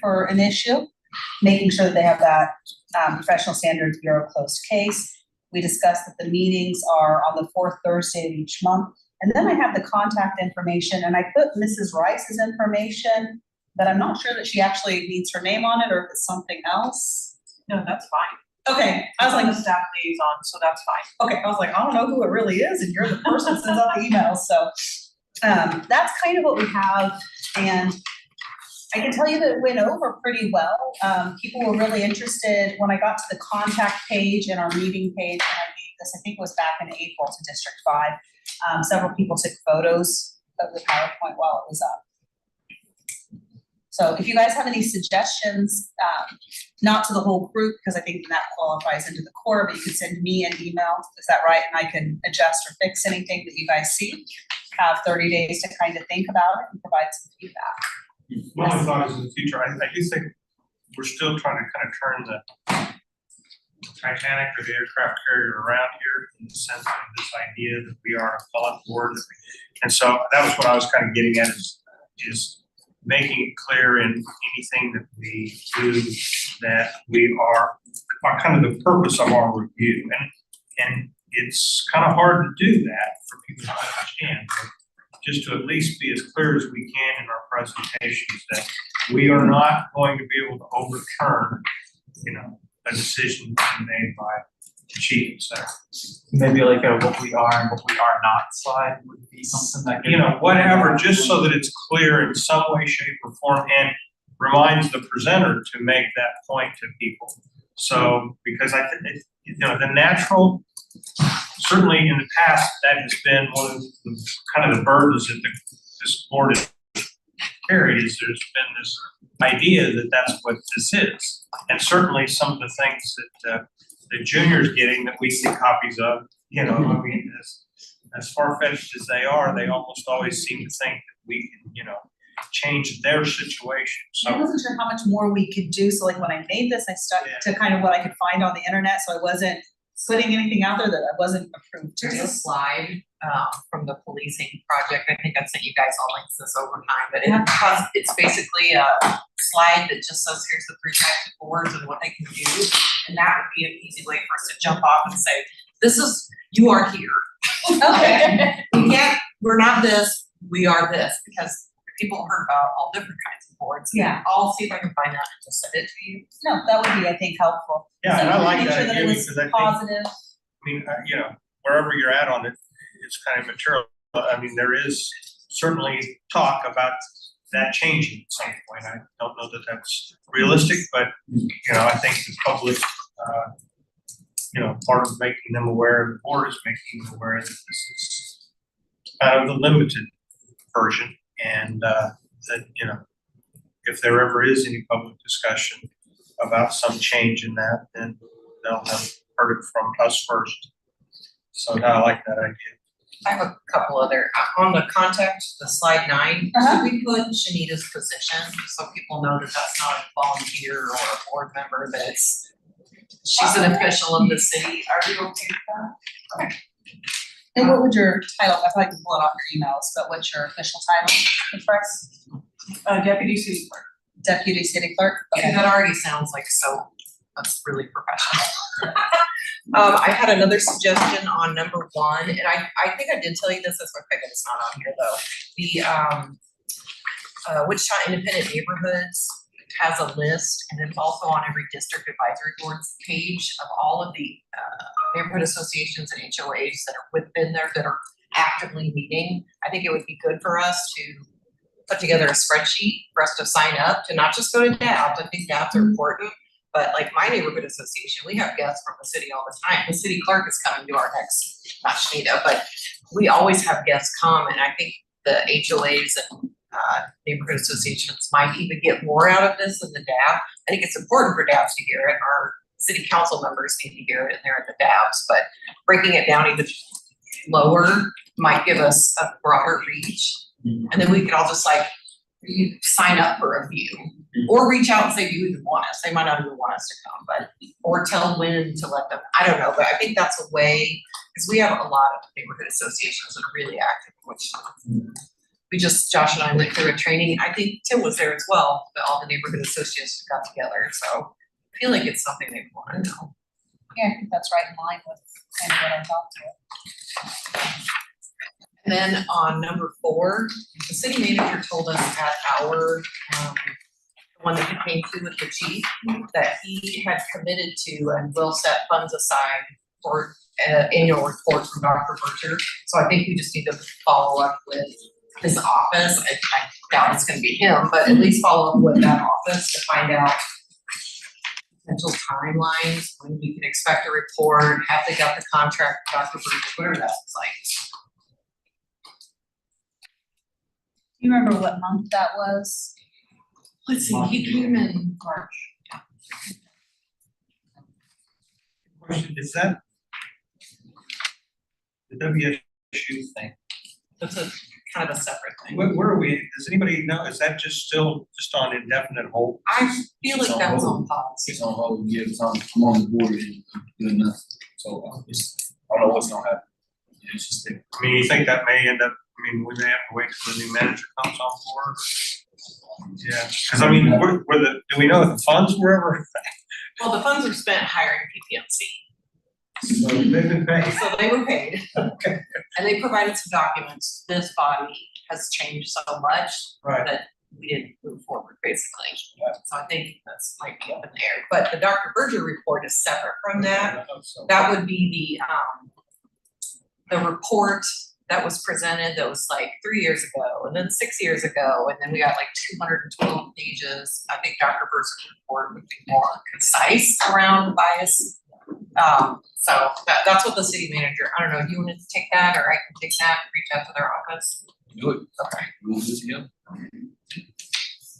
for an issue, making sure that they have that Professional Standards Bureau closed case. We discussed that the meetings are on the fourth Thursday of each month. And then I have the contact information, and I put Mrs. Rice's information, but I'm not sure that she actually needs her name on it or if it's something else. No, that's fine. Okay, I was like, the staff liaison, so that's fine. Okay, I was like, I don't know who it really is, and you're the person that sends out the emails. So that's kind of what we have, and I can tell you that it went over pretty well. People were really interested when I got to the contact page and our meeting page, and I gave this, I think it was back in April, to District 5. Several people took photos of the PowerPoint while it was up. So if you guys have any suggestions, not to the whole group, because I think that qualifies into the core, but you could send me an email, is that right? And I can adjust or fix anything that you guys see. Have 30 days to kind of think about it and provide some feedback. My only thought is in the future, I do think we're still trying to kind of turn the Titanic or the aircraft carrier around here in the sense of this idea that we are a thought board. And so that was what I was kind of getting at is making it clear in anything that we do that we are kind of the purpose of our review. And it's kind of hard to do that for people to understand, but just to at least be as clear as we can in our presentations that we are not going to be able to overturn, a decision made by the chief, etc. Maybe like a what we are and what we are not slide would be something that could, whatever, just so that it's clear in some way, shape, or form, and reminds the presenter to make that point to people. So, because I think the natural, certainly in the past, that has been one of the kind of the burdens that this board has carried. Is there's been this idea that that's what this is, and certainly some of the things that the juniors getting that we see copies of, I mean, as far-fetched as they are, they almost always seem to think that we can, change their situation. So I wasn't sure how much more we could do. So like when I made this, I stuck to kind of what I could find on the internet. So I wasn't putting anything out there that I wasn't approved to do. There's a slide from the policing project. I think I've sent you guys all links this over time, but it's basically a slide that just says here's the 3 types of boards and what they can do. And that would be an easy way for us to jump off and say, you are here. Okay. We're not this, we are this, because people have heard about all different kinds of boards. Yeah. I'll see if I can find that and just send it to you. No, that would be, I think, helpful. yeah, and I like Make that sure that idea it was because I think, positive. wherever you're at on it, it's kind of material. I mean, there is certainly talk about that changing at some point. I don't know that that's realistic, but I think the public, part of making them aware, the board is making them aware that this is the limited version, and that if there ever is any public discussion about some change in that, then they'll have heard it from us first. So I like that idea. I have a couple other, on the contact, the slide 9, so we put Shanita's position, so people know that that's not a volunteer or a board member, that she's an official of the city. Are you okay with that? Okay. And what would your title, I probably can pull it off your emails, but what's your official title, Express? Deputy city clerk. Deputy city clerk? Okay, that already sounds like that's really professional. I had another suggestion on number 1, and I think I did tell you this, that's why I it's not on here though. The Wichita Independent Neighborhoods has a list, and it's also on every district advisory board's page of all of the neighborhood associations and HOAs that are within there that are actively meeting. I think it would be good for us to put together a spreadsheet for us to sign up to not just go to DABs. I think DABs are important, but like my neighborhood association, we have guests from the city all the time. The city clerk is coming to our next, not Shanita, but we always have guests come, and I think the HOAs and neighborhood associations might even get more out of this than the DAB. I think it's important for DABs to hear it. Our city council members need to hear it, and they're in the DABs, but breaking it down even lower might give us a broader reach. And then we could all just you sign up for a view, or reach out and say, do you even want us? They might not even want us to come, but, or tell when to let them, I don't know, but I think that's a way, because we have a lot of neighborhood associations that are really active in Wichita. Josh and I went through a training, I think Tim was there as well, but all the neighborhood associations got together, so I feel like it's something they wanna know. Yeah, I think that's right in line with kind of what I thought too. And then on number 4, the city manager told us at our, the one that he came to with the chief, that he had committed to and will set funds aside for an annual report from Dr. Berger. So I think we just need to follow up with his office. I doubt it's gonna be him, but at least follow up with that office to find out potential timelines, when we can expect a report, have they got the contract with Dr. Berger, whatever that looks like. You remember what month that was? Let's see, he came in March. Question, is that the WSU thing? That's a kind of a separate thing. Where are we, does anybody know, is that just still just on indefinite hold? I feel like It's on that's hold. on policy. It's on hold, yeah, I'm on the board and good enough, so I don't know what's gonna happen. Yeah, it's just that I mean, you think that may end up, I mean, we may have to wait till the new manager comes on board? Yeah, cause I mean, do we know if the funds were ever, Well, the funds were spent hiring PPMC, so they've been paid? so they were paid. Okay. And they provided some documents. This body has changed so much Right. that we didn't move forward, basically. So I think that's might be up in the air. But the Dr. Berger report is separate from that. That would be the report that was presented that was like 3 years ago, and then 6 years ago, and then we got like 212 pages. I think Dr. Berger's report would be more concise around bias. So that's what the city manager, I don't know, you wanted to take that, or I can take that, reach out to their office? do it, Okay. we'll do it together.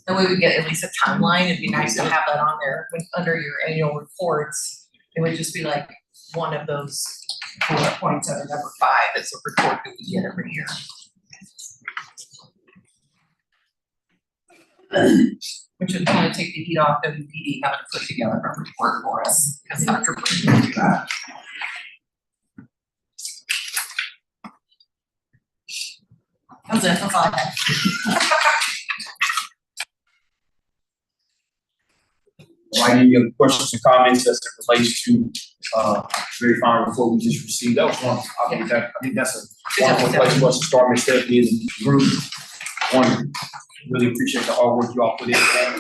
That way we get at least a timeline. It'd be nice to have that on there under your annual reports. It would just be like one of those bullet points under number 5. It's a report that we get every year. Which would kind of take the heat off WPD having to put together a report for us, because Dr. Berger will do that. That's it, that's all I have. Any other questions or comments as it relates to, very final report we just received? That was one, I think that's a wonderful place for us to start, Ms. Stephanie and the group. One, really appreciate the hard work you all put in there.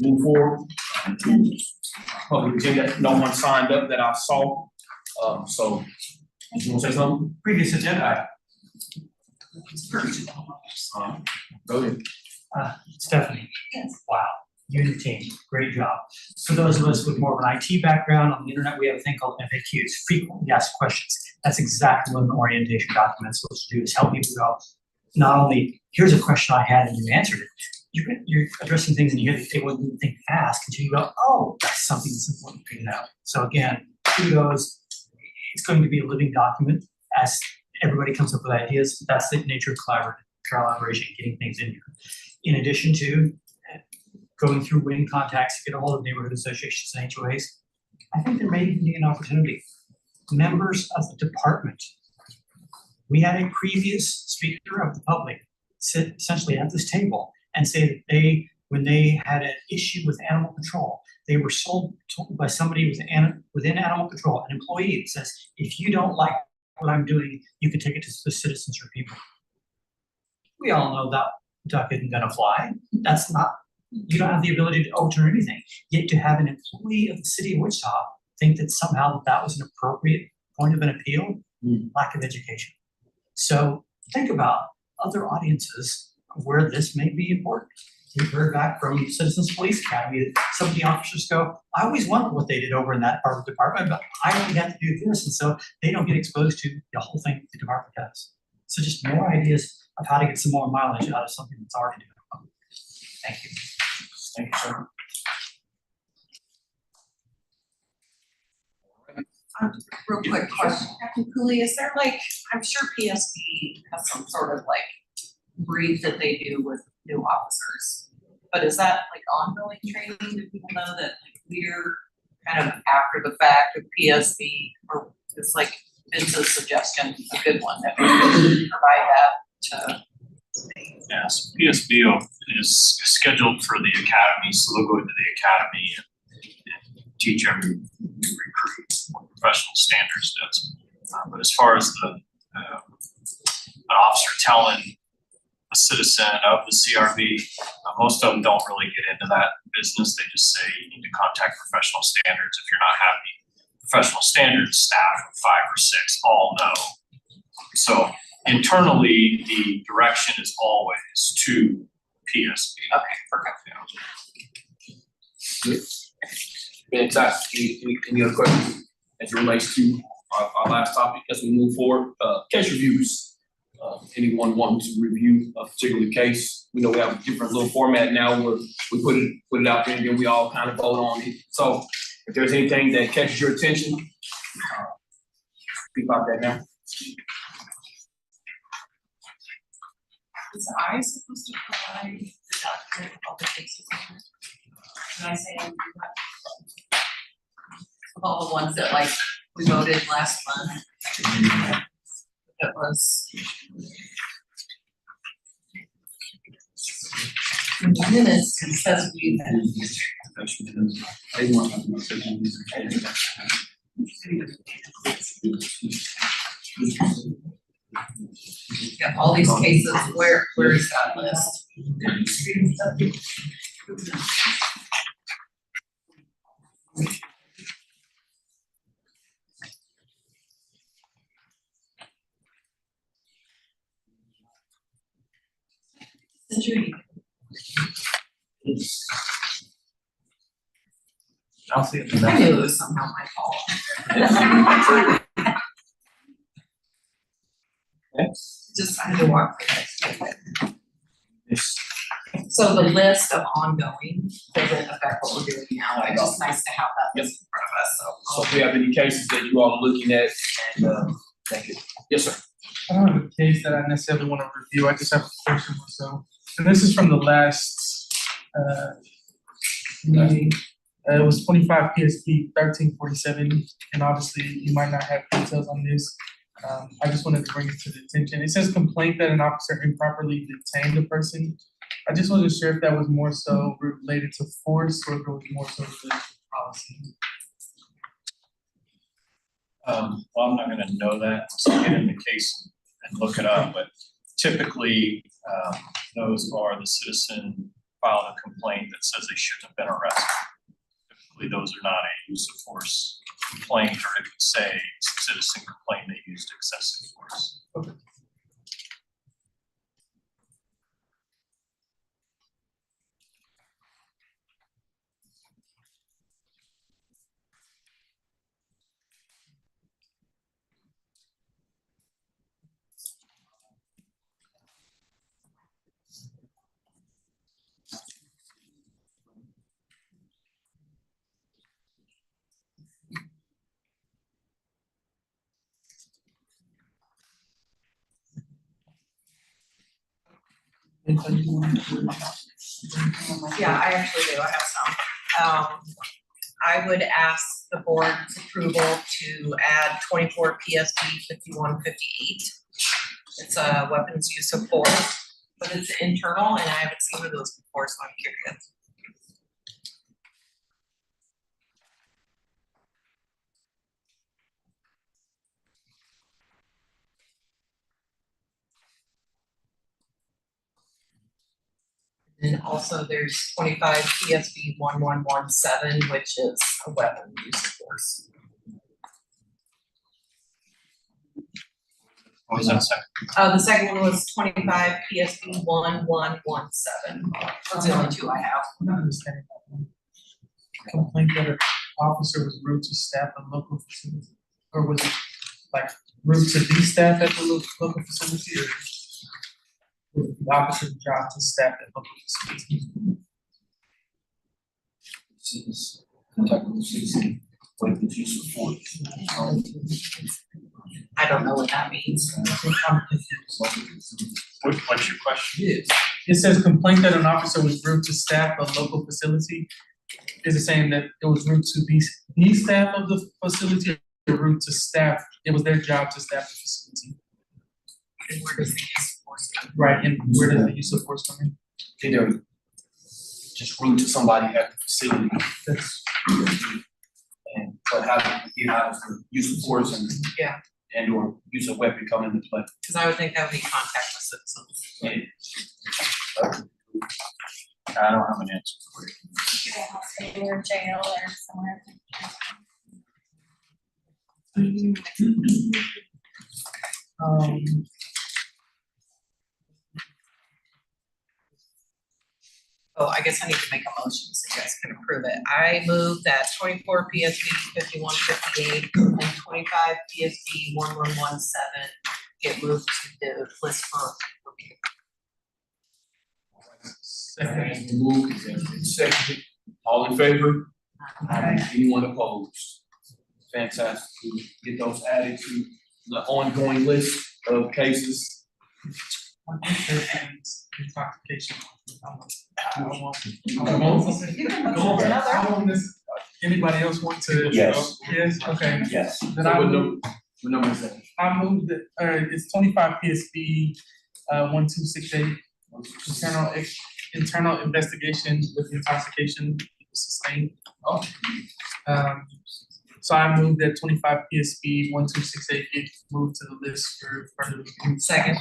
Move forward. Public agenda, no one signed up that I saw, so, you wanna say something? Previous agenda, Go ahead. Stephanie. Yes. Wow, you and your team, great job. For those of us with more of an IT background on the internet, we have a thing called FAQs, frequently asked questions. That's exactly what an orientation document is supposed to do, is help people go, not only, here's a question I had and you answered it, you're addressing things and you hear they wouldn't even think to ask until you go, oh, that's something that's important for you to know. So again, kudos, it's going to be a living document as everybody comes up with ideas. That's the nature of collaboration, getting things in here. In addition to going through winning contacts to get a hold of neighborhood associations and HOAs, I think there may even be an opportunity. Members of the department. We had a previous speaker of the public sit essentially at this table and say that when they had an issue with animal control, they were told by somebody within animal control, an employee that says, if you don't like what I'm doing, you can take it to the citizens or people. We all know that duck isn't gonna fly. That's not, you don't have the ability to overturn anything. Yet to have an employee of the city of Wichita think that somehow that was an appropriate point of an appeal, lack of education. So think about other audiences where this may be important. We've heard back from Citizens Police Academy that some of the officers go, I always wondered what they did over in that part of the department, but I only had to do this, and so they don't get exposed to the whole thing the department does. So just more ideas of how to get some more mileage out of something that's already doing. Thank you. Thank you, sir. Real quick question, Captain Cooley, is there like, I'm sure PSB has some sort of like brief that they do with new officers, but is that like ongoing training? Do people know that like we're kind of after the fact of PSB, or it's like Vince's suggestion, a good one, that we could provide that to Yes, PSBO is scheduled for the academy, so they'll go into the academy and teach every recruit what professional standards does. But as far as an officer telling a citizen of the CRB, most of them don't really get into that business. They just say you need to contact professional standards if you're not happy. Professional standards staff of 5 or 6 all know. So internally, the direction is always to PSB. Okay, perfect. Fantastic. Any other questions as it relates to our last topic as we move forward? Case reviews. Anyone wanting to review a particular case? We know we have a different little format now where we put it out there and then we all kind of vote on it. So if there's anything that catches your attention, speak about that now. Is I supposed to provide the document of all the cases? Can I say anything about of all the ones that like we voted last month? That was. In the minutes, it says we yeah, all these cases, where is that list? I'll see it. I knew it was somehow my fault. Just, I had to walk through it. So the list of ongoing doesn't affect what we're doing now, it's just nice to have that list in front of us, so. So if we have any cases that you all are looking at, and thank you. Yes, sir. I don't have a case that I necessarily want to review, I just have a question or so. And this is from the last meeting. It was 25 PSP 1347, and obviously you might not have details on this. I just wanted to bring it to the attention. It says complaint that an officer improperly detained a person. I just wasn't sure if that was more so related to force or if it was more so related to policy. Well, I'm not gonna know that, so get in the case and look it up, but typically, those are the citizen filed a complaint that says they shouldn't have been arrested. Typically, those are not a use of force complaint, or it would say citizen complaint they used excessive force. Yeah, I actually do, I have some. I would ask the board's approval to add 24 PSP 5158. It's a weapons use of force, but it's internal and I haven't seen one of those before, so I'm curious. And also there's 25 PSB 1117, which is a weapon use of force. What was that second? The second one was 25 PSB 1117. Those are the only two I have. I'm not understanding that one. Complaint that an officer was rude to staff at local facility, or was it like rude to the staff at the local facility, or was it the officer's job to staff at local facility? I don't know what that means. I'm confused. What's your question? It says complaint that an officer was rude to staff of local facility. Is it saying that it was rude to the staff of the facility, or rude to staff? It was their job to staff the facility. And where does the use of enforcement. Right, and where does the use of force come in? Either just rude to somebody at the facility. That's, And but how you have the use of force Yeah. and or use of weapon come into play. Cause I would think that would be contact with citizens. I don't have an answer for you. Hospital or jail or somewhere. um, Oh, I guess I need to make a motion so you guys can approve it. I move that 24 PSB 5158 and 25 PSB 1117 get moved to the list for review. second, Has been moved, it has been seconded. All in favor? Anyone opposed? Fantastic. We'll get those added to the ongoing list of cases. one intoxication. Anybody else want to? Yes. Yes, okay. Yes. Then I move, What number is that? I move that, it's 25 PSB, 1268, internal investigation with intoxication sustained. Oh. So I move that 25 PSB 1268 get moved to the list for further review. Second.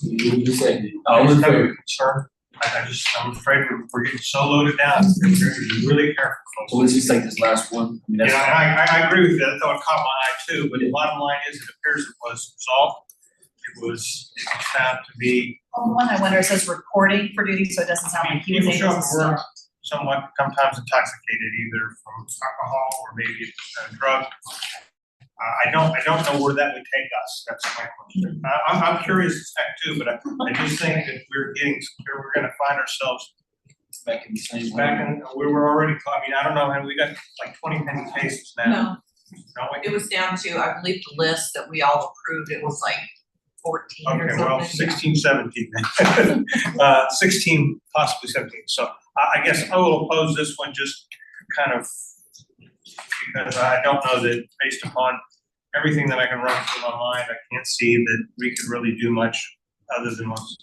Moved and seconded. All in favor? Sir, I'm afraid we're getting so loaded down, we're gonna be really careful. folks. So let's just take this last one. I mean, Yeah, that's- I agree with that, I thought it caught my eye too, but the bottom line is, it appears it was resolved. It was found to be, Well, the one I wonder says reporting for duty, so it doesn't sound like he was people show able up to to work stop. somewhat, sometimes intoxicated, either from alcohol or maybe a drug. I don't know where that would take us, that's my question. I'm curious as heck too, but I just think that we're gonna find ourselves back in the same. back in, we were already, I mean, I don't know, and we got like 20 pending cases now. No, Don't we? it was down to, I believe the list that we all approved, it was like 14 or Okay, something. well, 16, 17 then. 16, possibly 17. So I guess I will oppose this one just kind of because I don't know that based upon everything that I can run through my mind, I can't see that we could really do much other than what's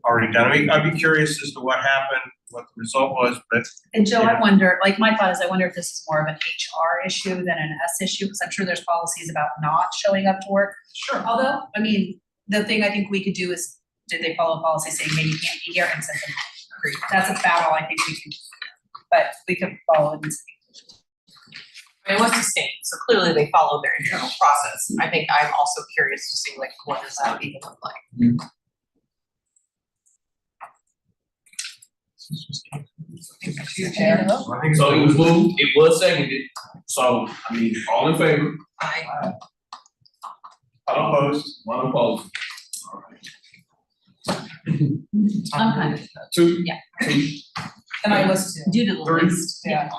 already done. I mean, I'd be curious as to what happened, what the result was, but And Joe, Yeah. I wonder, like, my thought is, I wonder if this is more of an HR issue than an S issue, because I'm sure there's policies about not showing up to work. Sure. Although, I mean, the thing I think we could do is, did they follow a policy saying maybe you can't be here and send them home? That's a battle I think we can, but we could follow it and see. I mean, it was sustained, so clearly they followed their internal process. I think I'm also curious to see like, what does that even look like? I think So it was moved, it was seconded. So, I mean, all in favor? I, opposed. One opposed. All right. I'm kind of, Two. Yeah. Two. and I was too. Due to the Three. list. Yeah.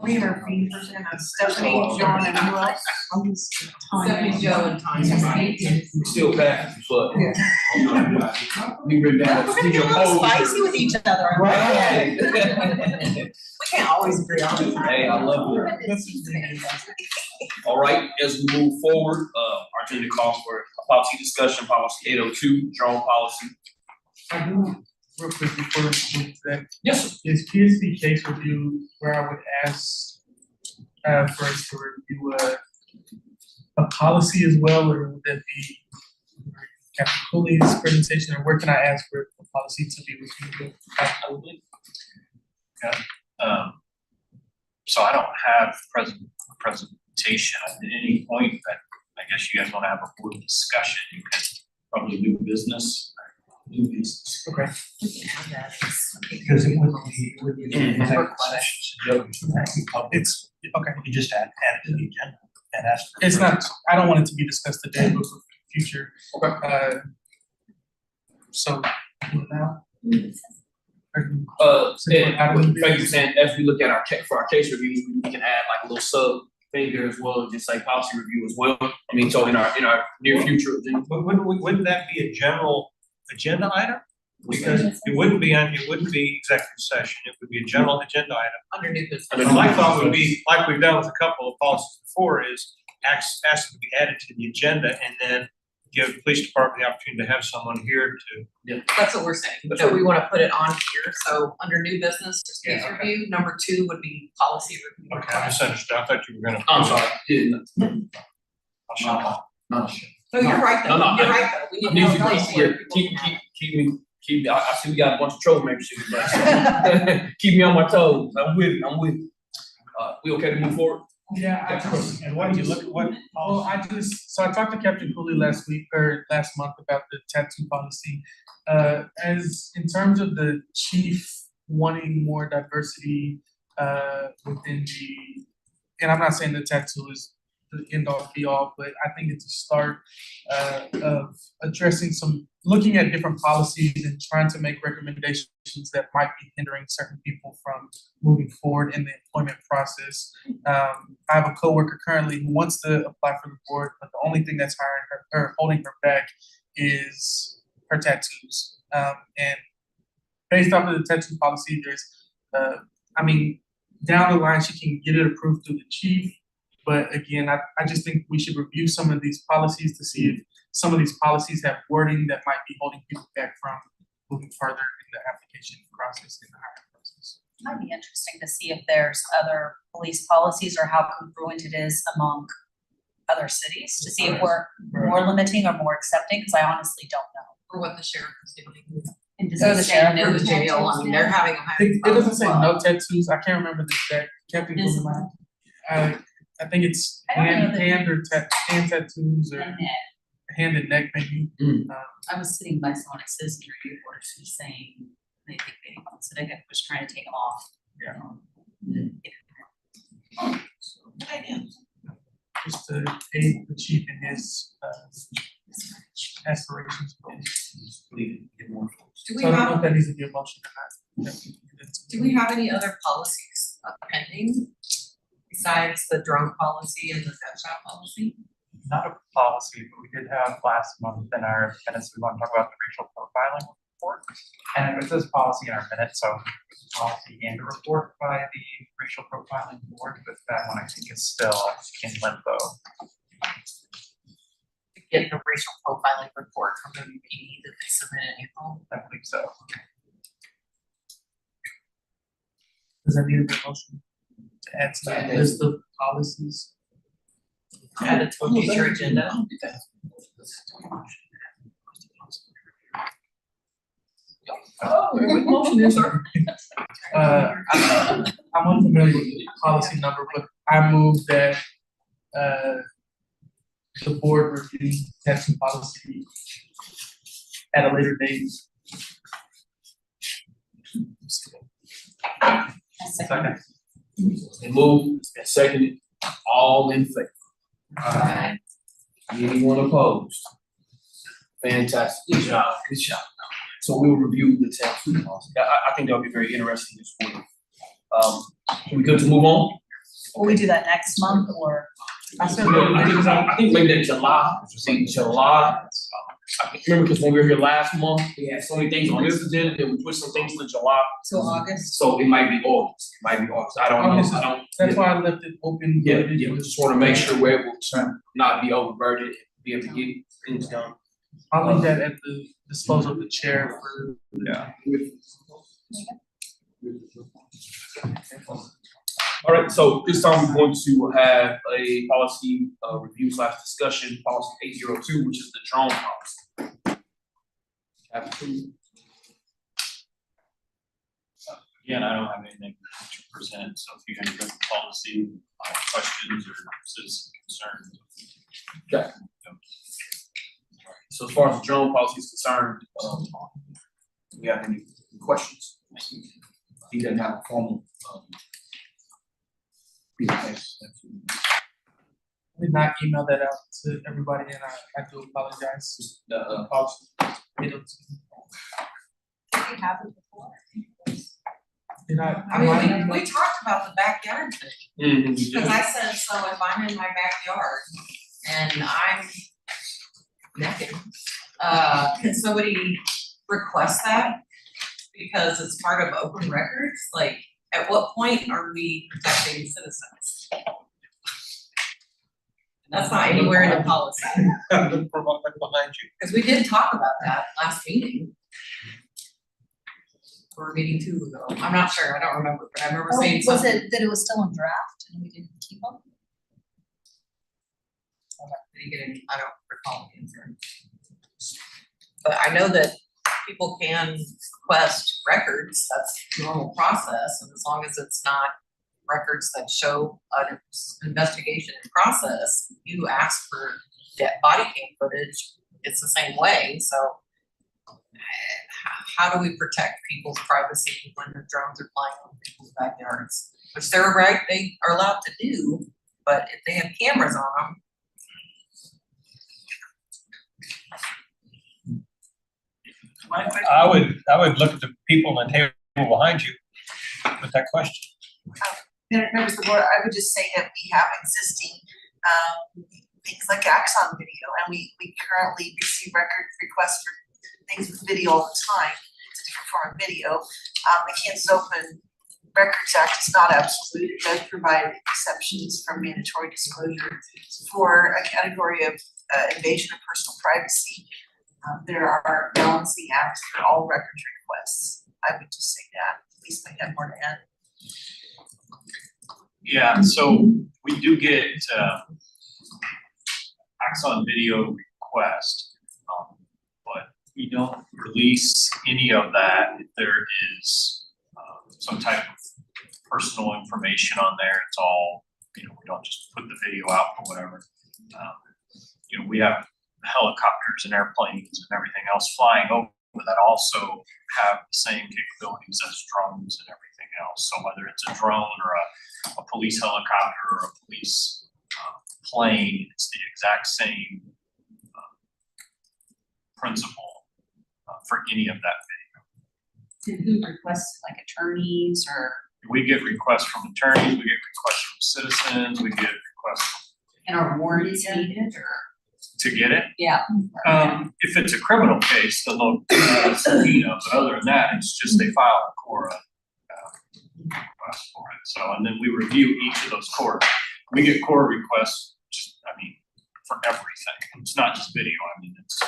we were Stephanie, John, and who else? Stephanie, Joe, and Tanya. Still passed, but. We were down. We're gonna get a little spicy with each other. Right. We can't always agree on it. Hey, I love it. All right, as we move forward, our agenda calls for a policy discussion, policy 802, drone policy. I do, real quick before we move to that, Yes, sir. is PSB case review where I would ask for us to review a policy as well, or would that be Captain Cooley's presentation, or where can I ask for a policy to be reviewed? So I don't have presentation at any point, but I guess you guys wanna have a board discussion, you can probably do business. New business. Okay. Because it wouldn't be, executive session. It's, okay, You just add it to the agenda and ask. for it's not, further- I don't want it to be discussed today, but for future, Okay. so, now. Thank you, Sam. As we look at our for our case reviews, we can add like a little sub thing there as well, just like policy review as well. I mean, so in our near future, then Wouldn't that be a general agenda item? Because it wouldn't be executive session, it would be a general agenda item. Under new business. And my thought would be, like we've done with a couple of policies before, is ask to be added to the agenda and then give the police department the opportunity to have someone here to. That's what we're saying, that we wanna put it on here, so under new business, just case Yeah, okay. review, number 2 would be policy review. Okay, I misunderstood. I thought you were gonna. I'm sorry, didn't. I'll shut up. No. No, you're right though, No, you're right though, we I need need to you know to policy keep, where people can have. keep me, I see we got a bunch of troublemakers here, but keep me on my toes. I'm with you. We okay to move forward? Yeah, I just, And what do you look, what well, so I talked to Captain Cooley last month about the tattoo policy. As in terms of the chief wanting more diversity, within and I'm not saying the tattoo is the end all be all, but I think it's a start, of addressing looking at different policies and trying to make recommendations that might be hindering certain people from moving forward in the employment process. I have a coworker currently who wants to apply for the board, but the only thing that's hiring her or holding her back is her tattoos. And based off of the tattoo policy, there's, down the line, she can get it approved through the chief. But again, I just think we should review some of these policies to see if some of these policies have wording that might be holding people back from moving further in the application process, in the hiring process. Might be interesting to see if there's other police policies or how congruent it is among other cities, to see if we're more limiting or more accepting, because I honestly don't know. Or what the sheriff is doing. And does Or it the say sheriff no or the jail, I mean, they're tattoos having a higher. It doesn't say no tattoos. I can't remember the exact, Captain Is- Cooley. I think it's I don't know that- hand tattoos now? or And that, hand and neck maybe. I was sitting by someone that says in review orders who's saying they think they want, so they was trying to take them off. Just to aid the chief in his aspirations. Get more folks. Do we So I don't know have, if that needs to be a motion or not. do we have any other policies pending besides the drug policy and the pet shop policy? Not a policy, but we did have last month in our minutes, we want to talk about the racial profiling report. And it says policy in our minutes, so policy and a report by the racial profiling board, but that one I think is still in limbo. Get the racial profiling report from the VPD that they submit in April. I believe so. Does that need a motion to add to that list of policies? Add it to a future agenda. Oh, what motion is there? I'm unfamiliar with the policy number, but I move that, the board review tattoo policy at a later date. Second. And move, and seconded, all in favor? Aye. Anyone opposed? Fantastic, good job. So we'll review the tattoo policy. I think that'll be very interesting this morning. Are we good to move on? Will we do that next month or? I said, I think maybe that July, July. I remember, because when we were here last month, we had so many things on this agenda, and we put some things to July. Till August? So it might be August, I don't August know, is- I don't. that's why I left it open. Yeah, we just wanna make sure we're able to not be overburdened, and be able to get things done. I'll leave that at the disposal of the chair for. Yeah. All right, so this time we're going to have a policy review / discussion, policy 802, which is the drone policy. Captain. Again, I don't have anything to present, so if you have any policy questions or citizen concerns. Okay. So as far as the drone policy is concerned, do we have any questions? He doesn't have a formal, presentation. I did not email that out to everybody, and I do apologize. The policy. It was- we have it before. Did I? I mean, we talked about the backyard thing, We do. because I said, so if I'm in my backyard and I'm naked, can somebody request that? Because it's part of open records, like, at what point are we protecting citizens? That's not anywhere in the policy, Look behind you. because we did talk about that last meeting. Or a meeting 2 ago, I'm not sure, I don't remember, but I remember saying Was something. it that it was still in draft and we didn't keep them? Did you get any, I don't recall the answer. But I know that people can request records, that's normal process, and as long as it's not records that show an investigation in process, you ask for body cam footage, it's the same way, so. How do we protect people's privacy when the drones are flying over people's backyards? Which they're right, they are allowed to do, but if they have cameras on them. I would look at the people on the table behind you with that question. Members of the board, I would just say that we have existing things like Axon video, and we currently receive record requests for things with video all the time. It's a different form of video. The Kansas Open Records Act is not absolute. It does provide exceptions from mandatory disclosure for a category of invasion of personal privacy. There are balancing acts for all records requests. I would just say that. Please make that more to add. Yeah, so we do get Axon video request, but we don't release any of that if there is some type of personal information on there. It's all, we don't just put the video out for whatever. We have helicopters and airplanes and everything else flying over that also have the same capabilities as drones and everything else. So whether it's a drone or a police helicopter or a police plane, it's the exact same principle for any of that video. And who requests, like attorneys or? We get requests from attorneys, we get requests from citizens, we get requests. And are warrants needed or? To get it? Yeah. If it's a criminal case, then they'll subpoena, but other than that, it's just they file a Cora request for it. So, and then we review each of those Cora. We get Cora requests, for everything. It's not just video, it's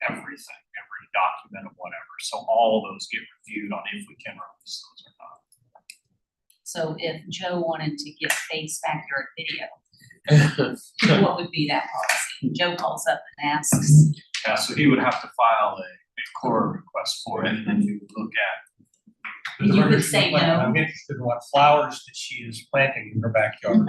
everything, every document of whatever. So all of those get reviewed on if we can release those or not. So if Joe wanted to get face backyard video, what would be that policy? Joe calls up and asks. Yeah, so he would have to file a Cora request for it, and then we would look at. You would say no. I'm interested in what flowers that she is planting in her backyard.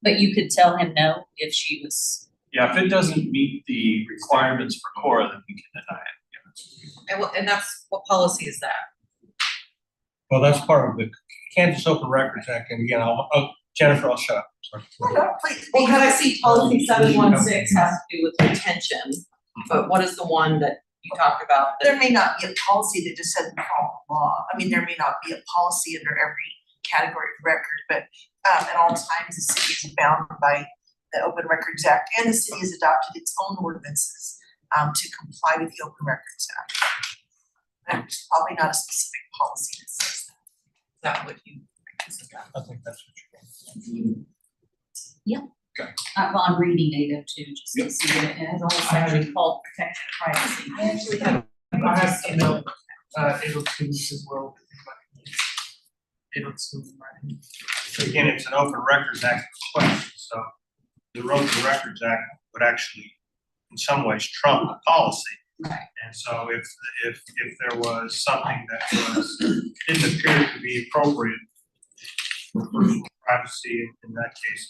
But you could tell him no if she was. Yeah, if it doesn't meet the requirements for Cora, then we can deny it. And that's, what policy is that? Well, that's part of the Kansas Open Records Act, and again, Jennifer, I'll shut up. Sorry. Please. Well, because I see policy 716 has to do with retention, but what is the one that you talked about? There may not be a policy that just says follow the law. There may not be a policy under every category of record, but at all times the city is bound by the Open Records Act, and the city has adopted its own ordinances to comply with the Open Records Act. There's probably not a specific policy that says that. Is that what you? I think that's what you're going. Yeah. Okay. Well, I'm reading data too, just to see what it has a whole section called protection of privacy. I actually have, I have to know, 802 as well. 802, right? So again, it's an Open Records Act question, so the Open Records Act would actually, in some ways, trump the policy. Right. And so if there was something that didn't appear to be appropriate for personal privacy in that case,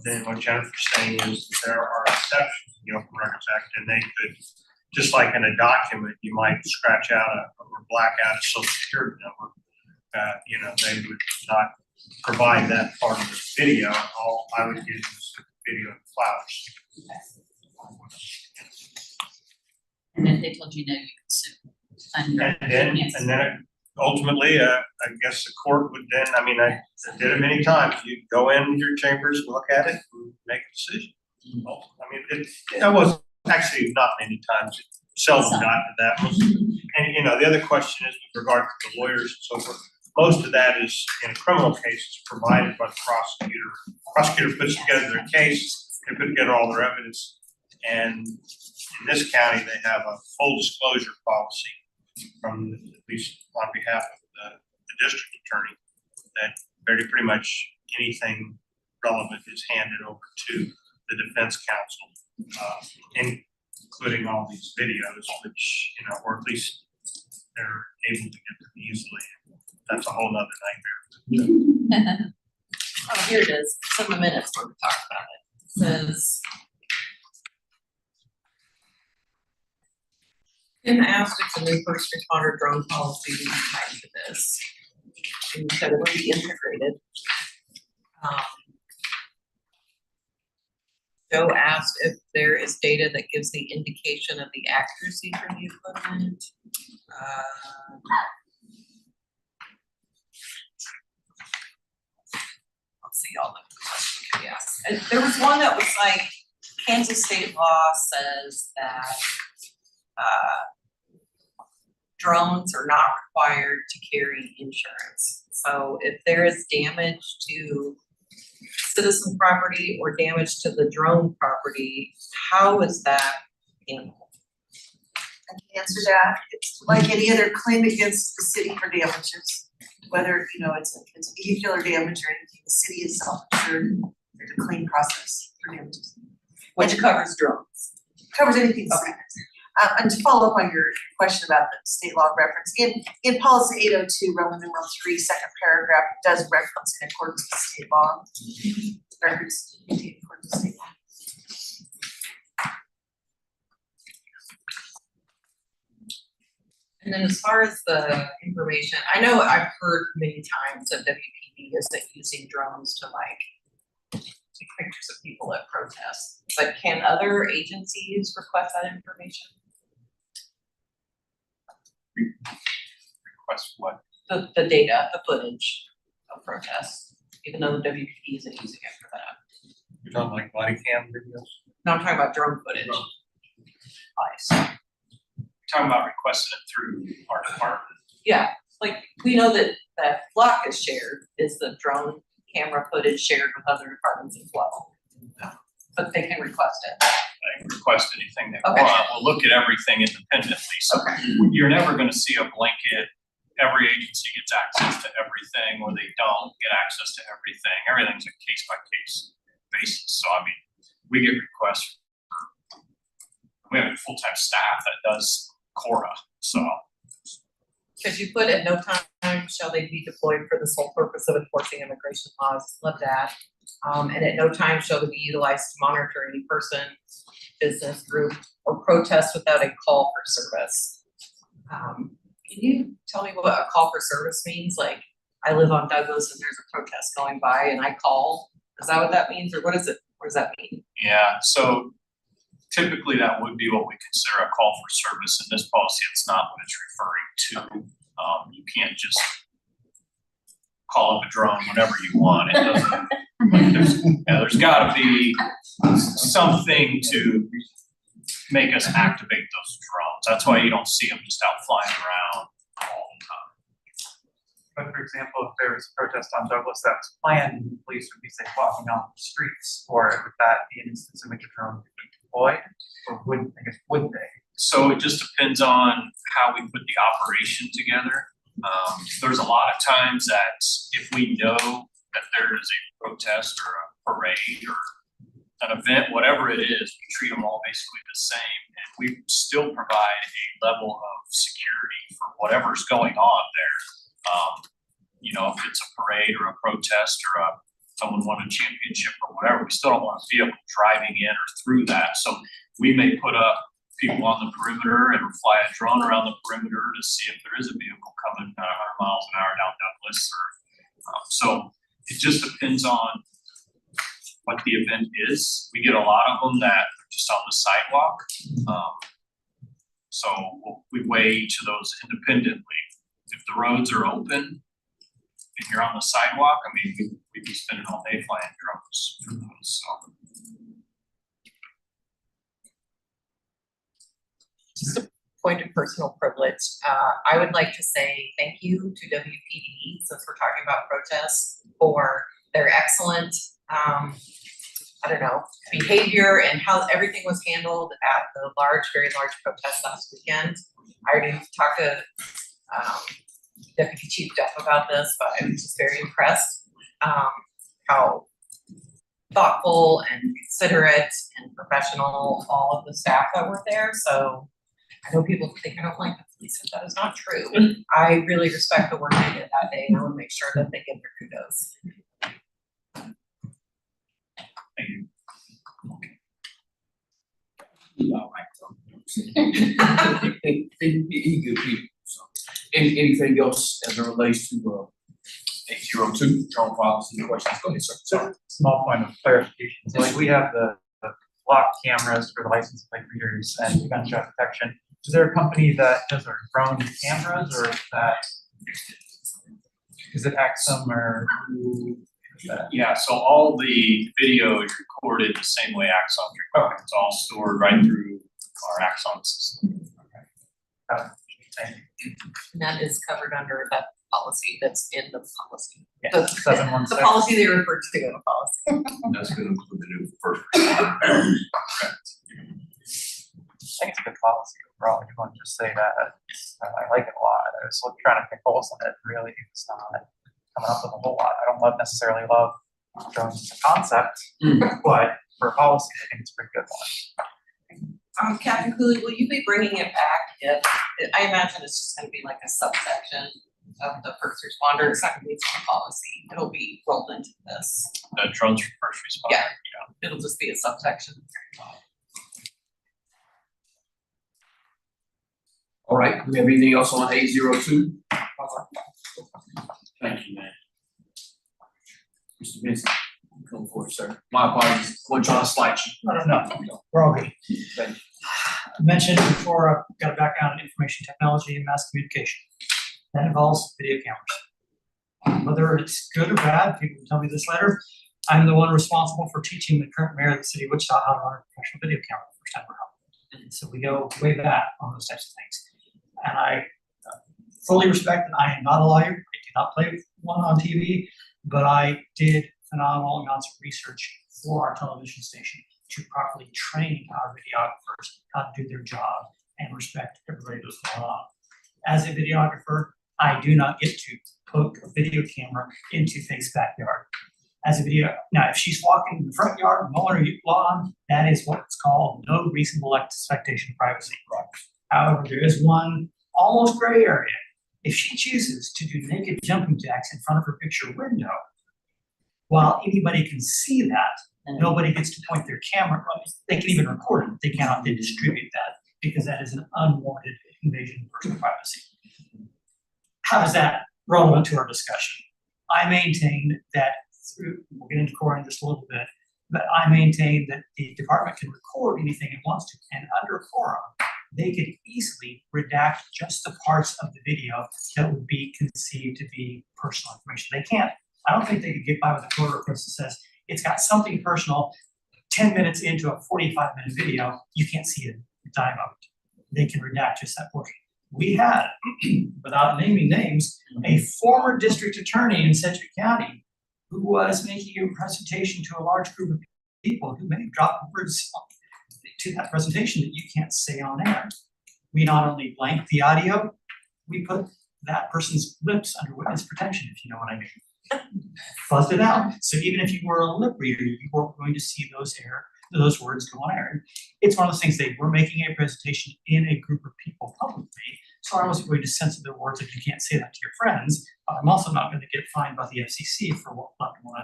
then what Jennifer's saying is that there are exceptions in the Open Records Act, and they could, just like in a document, you might scratch out or black out a social security number. They would not provide that part of the video. All I would get is video of flowers. And if they told you no, you could sue. And then ultimately, I guess the court would then, I did it many times. You go in your chambers, look at it, and make a decision. It was actually not many times. It seldom got to that. And the other question is with regard to the lawyers and so forth. most of that is in criminal cases provided by the prosecutor. Prosecutor puts together their case, they put together all their evidence, and in this county, they have a full disclosure policy from, at least on behalf of the district attorney, that pretty much anything relevant is handed over to the defense counsel, including all these videos, which, or at least they're able to get them easily. That's a whole nother nightmare. Oh, here it is, some of the minutes where we talked about it. It says, Kim asked if the new first responder drone policy would be tied to this. And you said it would be integrated. Joe asked if there is data that gives the indication of the accuracy for the equipment. Let's see all the questions, yes. And there was one that was like, Kansas state law says that drones are not required to carry insurance. So if there is damage to citizen property or damage to the drone property, how is that handled? I can answer that. It's like any other claim against the city for damages, whether, it's vehicular damage or anything, the city is self-insured. There's a claim process for damages. Which covers drones. Covers anything the city does. And to follow up on your question about the state law reference, in policy 802, Roman numeral 3, second paragraph, it does reference in accordance with state law. Records in accordance with state law. And then as far as the information, I know I've heard many times that WPD isn't using drones to take pictures of people at protests, but can other agencies request that information? Request what? The data, the footage of protests, even though the WPD isn't using it for that. You're talking like body cam videos? No, I'm talking about drone footage. Nice. Talking about requesting it through our department. Yeah, like we know that Flock is shared, is the drone camera footage shared with other departments as well. But they can request it. They can request anything they Okay. want. We'll look at everything independently. So you're never gonna see a blanket, every agency gets access to everything, or they don't get access to everything. Everything's a case by case basis. So I mean, we get requests. We have a full-time staff that does Cora, so. Because you put at no time shall they be deployed for the sole purpose of enforcing immigration laws, love that. And at no time shall they be utilized to monitor any person, business, group, or protest without a call for service. Can you tell me what a call for service means? Like, I live on Douglas and there's a protest going by and I call, is that what that means, or what is it, what does that mean? Yeah, so typically that would be what we consider a call for service. In this policy, it's not what it's referring to. You can't just call up a drone whenever you want. It doesn't. There's gotta be something to make us activate those drones. That's why you don't see them just out flying around all the time. But for example, if there was a protest on Douglas that was planned, the police would be say walking on the streets, or would that be an instance in which a drone could be deployed? Or would they? So it just depends on how we put the operation together. There's a lot of times that if we know that there is a protest or a parade or an event, whatever it is, we treat them all basically the same. And we still provide a level of security for whatever's going on there. If it's a parade or a protest or someone won a championship or whatever, we still don't want a vehicle driving in or through that. So we may put up people on the perimeter and fly a drone around the perimeter to see if there is a vehicle coming at 100 miles an hour down Douglas. So it just depends on what the event is. We get a lot of them that are just on the sidewalk. So we weigh each of those independently. If the roads are open and you're on the sidewalk, I mean, we'd be spending all day flying drones for those, so. point of personal privilege, I would like to say thank you to WPD, since we're talking about protests, for their excellent, behavior and how everything was handled at the very large protest last weekend. I already talked to Deputy Chief Duff about this, but I was just very impressed how thoughtful and considerate and professional all of the staff that were there. So I know people think I don't like the police, but that is not true. I really respect the work they did that day, and I want to make sure that they get their kudos. Thank you. All right. He good people, so. Anything else as it relates to, 802, drone policy questions? Go ahead, sir. Sorry. Small point of clarification, so like we have the locked cameras for the license plate readers and gunshot detection. Is there a company that does our drone cameras, or is it Axum or who is that? Yeah, so all the video is recorded the same way Axon's recorded. It's all stored right through our Axon system. Thank you. And that is covered under that policy that's in the policy. Yeah, The 716. policy they refer to in the policy. That's gonna include the new first responder. I think it's a good policy overall. I just want to just say that I like it a lot. I was trying to pick holes in it. Really, it's not coming up with a whole lot. I don't necessarily love drones as a concept, but for a policy, I think it's a pretty good one. Captain Cooley, will you be bringing it back I imagine it's just gonna be like a subsection of the first responder. It's not gonna be its own policy. It'll be rolled into this. Drones for first responder. Yeah. It'll just be a subsection. All right, do we have anything else on 802? Thank you, man. Mr. Benson, come forward, sir. My apologies, we're trying to slight you. No, we're all good. Thank you. I mentioned before, I've got a background in information technology and mass communication. That involves video cameras. Whether it's good or bad, people can tell me this later. I'm the one responsible for teaching the current mayor of the city of Wichita how to run a professional video camera the first time around. And so we go way back on those types of things. And I fully respect that I am not a lawyer. I do not play one on TV, but I did phenomenal amounts of research for our television station to properly train our videographers how to do their job and respect everybody that's going on. As a videographer, I do not get to poke a video camera into Faith's backyard. Now, if she's walking in the front yard, mowing her lawn, that is what's called no reasonable expectation of privacy. However, there is one almost gray area. If she chooses to do naked jumping jacks in front of her picture window, while anybody can see that, and nobody gets to point their camera, they can even record it. They cannot then distribute that because that is an unwarranted invasion of personal privacy. How is that relevant to our discussion? I maintain that we'll get into core in just a little bit, but I maintain that the department can record anything it wants to, and under quorum, they could easily redact just the parts of the video that would be conceived to be personal information. They can't. I don't think they could get by with a court request that says it's got something personal. 10 minutes into a 45-minute video, you can't see a dime of it. They can redact just that portion. We had, without naming names, a former district attorney in Sedgwick County who was making a presentation to a large group of people who may have dropped words to that presentation that you can't say on air. We not only blanked the audio, we put that person's lips under witness protection, if you know what I mean. Fuzzed it out. So even if you were a lip reader, you weren't going to see those words go on air. It's one of those things. They were making a presentation in a group of people publicly, so I wasn't going to censor their words if you can't say that to your friends. But I'm also not going to get fined by the FCC for what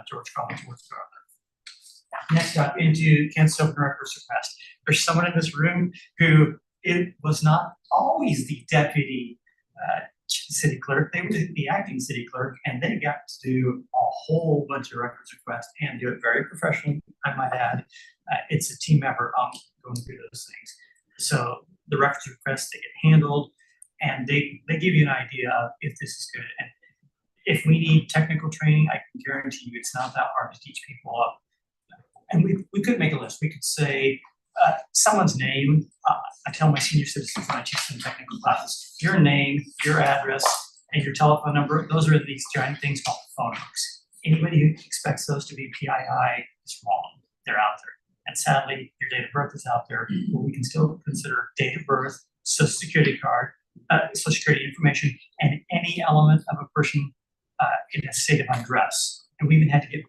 George Collins words go out there. Next up, into cancel open records request. There's someone in this room who it was not always the deputy city clerk. They were the acting city clerk, and they got to do a whole bunch of records requests and do it very professionally, I might add. It's a team effort on going through those things. So the records requests, they get handled, and they give you an idea of if this is good. And if we need technical training, I can guarantee you it's not that hard to teach people up. And we could make a list. We could say someone's name. I tell my senior citizens when I teach them technical classes, your name, your address, and your telephone number, those are these giant things called phone books. Anybody who expects those to be PII is wrong. They're out there. And sadly, your date of birth is out there, but we can still consider date of birth, social security card, social security information, and any element of a person in a state of undress. And we even had to get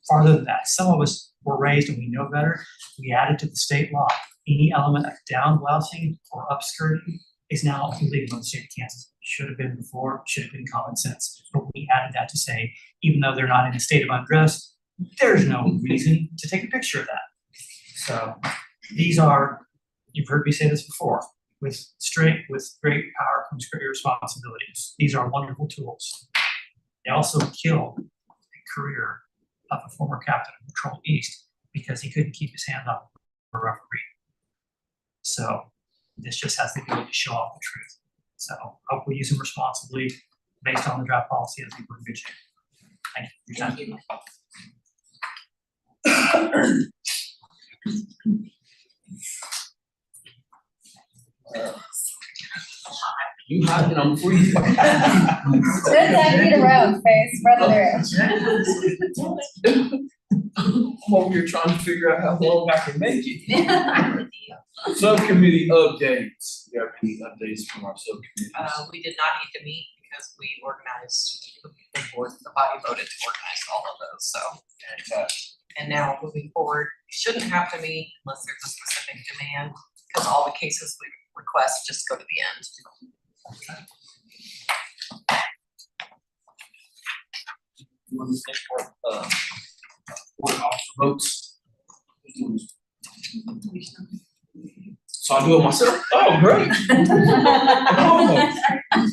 farther than that. Some of us were raised and we know better. We added to the state law, any element of down blousing or upskirting is now illegal in the state of Kansas. Should have been before, should have been common sense. But we added that to say, even though they're not in a state of undress, there's no reason to take a picture of that. So these are, you've heard me say this before, with great power comes great responsibilities. These are wonderful tools. They also killed a career of a former captain of Patrol East because he couldn't keep his hand on a referee. So this just has the ability to show off the truth. So hope we use them responsibly based on the draft policy. I think we're in good shape. Thank you for your time. You hot and I'm freezing. Good time to get around, face, run through. I'm over here trying to figure out how long I can make it. Subcommittee updates. You have any updates from our subcommittees? We did not need to meet because we organized, the board, the body voted to organize all of those, so. And now moving forward, we shouldn't have to meet unless there's a specific demand, because all the cases we request just go to the end. You want to say for, board officer votes? So I do it myself? Oh, great. Oh.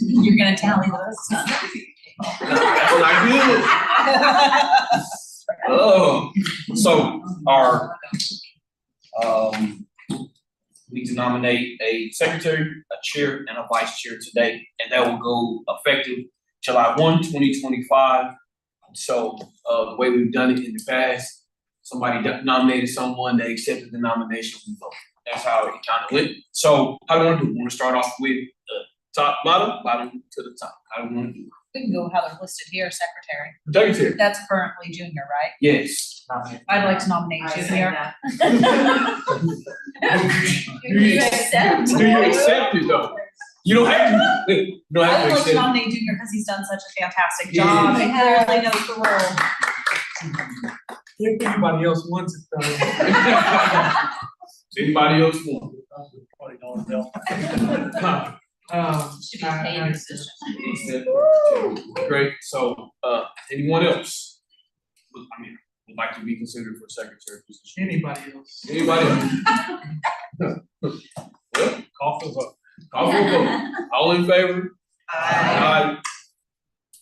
You're gonna tally those? That's what I do. Oh, so our, we need to nominate a secretary, a chair, and a vice chair today, and that will go effective July 1, 2025. So, the way we've done it in the past, somebody nominated someone, they accepted the nomination, we vote. That's how it kind of went. So, how do you want to do it? We want to start off with the top, bottom to the top. How do you want to do it? We can go how they're listed here, secretary. Secretary. That's currently Junior, right? Yes. I'd like to nominate Junior. Do you accept? Do you accept it though? You don't have to. You don't have I to would like accept to it. nominate Junior because he's done such a fantastic Yeah. job. He clearly knows the role. If anybody else wants it though. Anybody else want? Should be paid decision. Great, so, anyone else? I mean, would like to be considered for secretary position? Anybody else? Anybody else? Well, call for vote. Call for vote. All in favor? Aye.